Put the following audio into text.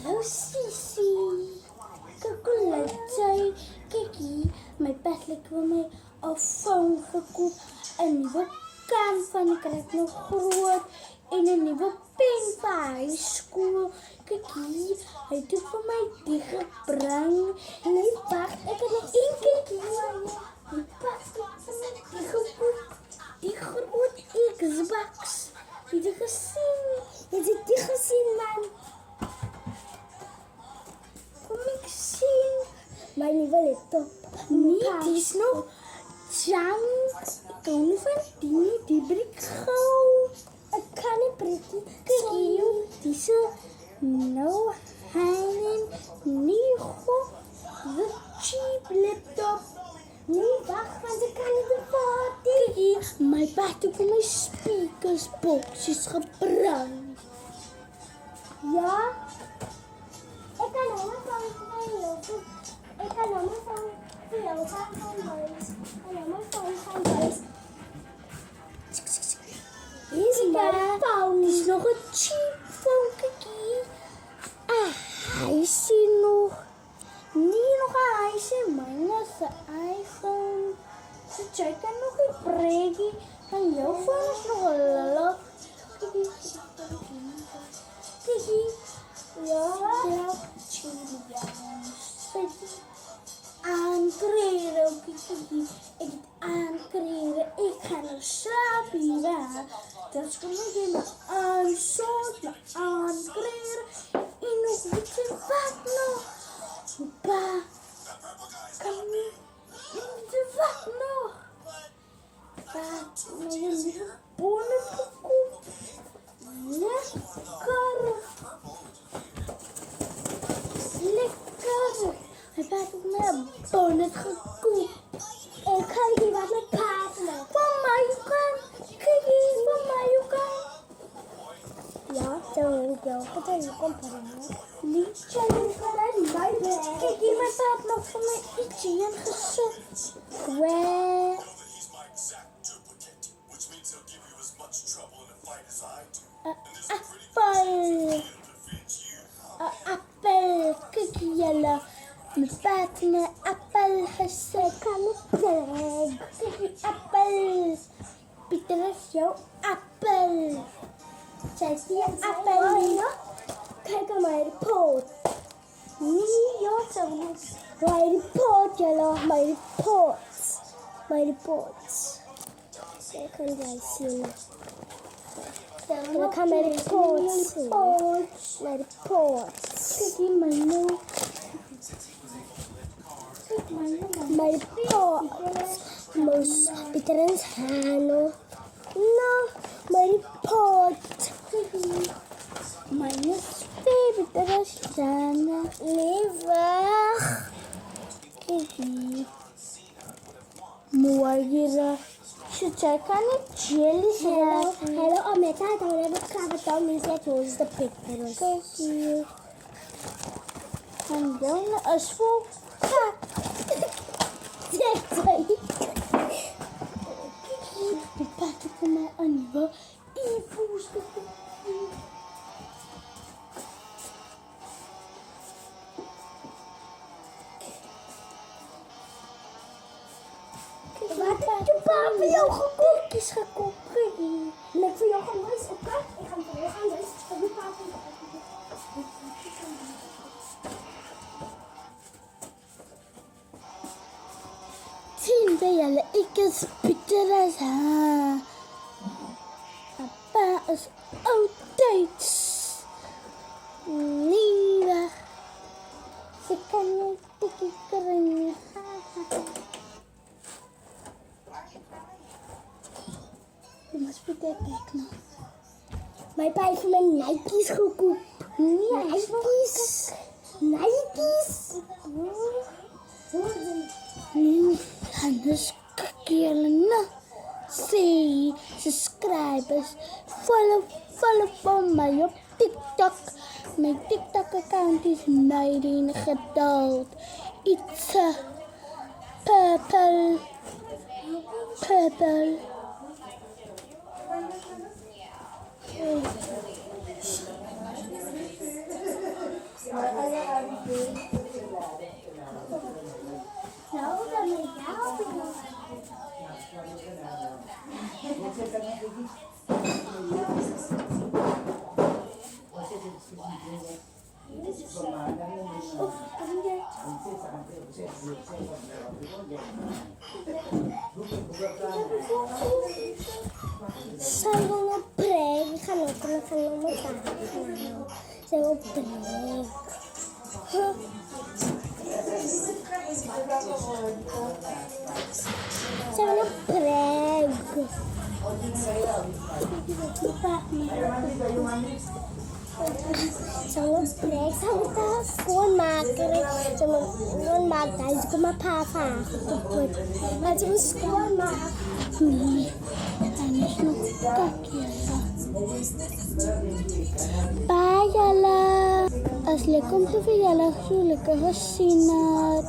Hallo Sissy. Kukulat sy. Kykie, my paslik wil my 'n foon gekoop. 'n nuwe kan van die krat nog groot en 'n nuwe pen vir skool. Kykie, hy het vir my die gebring. Nee, wag, ek het net een kykie. Die paslik vir my die gekoop. Die groot Xbox. Het jy gesien? Het jy dit gesien, man? Kom ek sien. My nuwe laptop. Nee, die is nog jam. Ek kan nie van die brik gauw. Ek kan nie brikkie. Kyk, die is nou hanging. Nie goed. The cheap laptop. Nee, wacht, want ik kan niet bevatten. Kijk, mijn paard op mijn speakersbox is gebrand. Ja? Ik kan allemaal van jou. Ik kan allemaal van jou van huis. Van huis. Hier is mijn phone. Het is nog een cheap phone, kijk. Hij is hier nog. Nie nog 'n huisie, myne se iPhone. So jy kan nog 'n breekie van jou foon is nog 'n lille. Kykie. Ja. Aankleren, kykie. Ek het aankleren. Ek gaan nou slaap hier. Dat kom ek in my aansort, my aankleren. En nog weet jy wat nog? Pa, kan nie wat nog? Pa, my nuwe bonnet gekoop. Lekker. My pa het my 'n bonnet gekoop. Ek kan nie wat my pa het. Van my kan. Kyk hier, van my kan. Ja, zo jou. Wat is die kompas? Liedje van my bed. Kyk hier, my pa het nog vir my ietsie ingesit. Where? Appel. Appel. Kyk julle. My pa het my appel gesit. Kan nie trek. Kyk die appel. Pieter is jou appel. Sy is die appel nie. Kijk aan my report. Nee, ja, so nie. My report, julle. My reports. Ek kan jy sien. Julle kan my reports sien. My reports. Kyk hier my nou. My reports. Moes Pieter is Hanno. No, my report. Kyk hier. Myne Pieter is Hanno. Nee, wag. Kyk hier. Mooi hier. So jy kan nie jealous wees. Hallo, Ameta, dan heb ik klaar met dat was de Pieter. Kyk hier. En dan is vol kat. Kyk hier. Die pat vir my 'n nuwe e-poes gekoop. Wat het jy pa vir jou gekookkies gekoop? En ek vir jou gaan wys, oké? Ek gaan vir jou gaan wys. Vir die pa vir jou. Sien by julle, ek is Pieter as Papa is oudtyds. Nee, weg. Sy kan nie tikkie kry nie. Jy moet Pieter kyk nou. My pa het vir my Nike's gekoop. Nee, Nike's. Nee, anders kakkelene. Say, subscribers, follow van my op TikTok. My TikTok account is Nadine Geduld. It's a purple. Saya mau break kan mau saya mau break. Saya mau break. Sama break sama tas kuan maker sama kuan magal ko mapapa ko macam kuan mak ni ano suka kira bayala asli kom tu fi yala sulit ke hasinat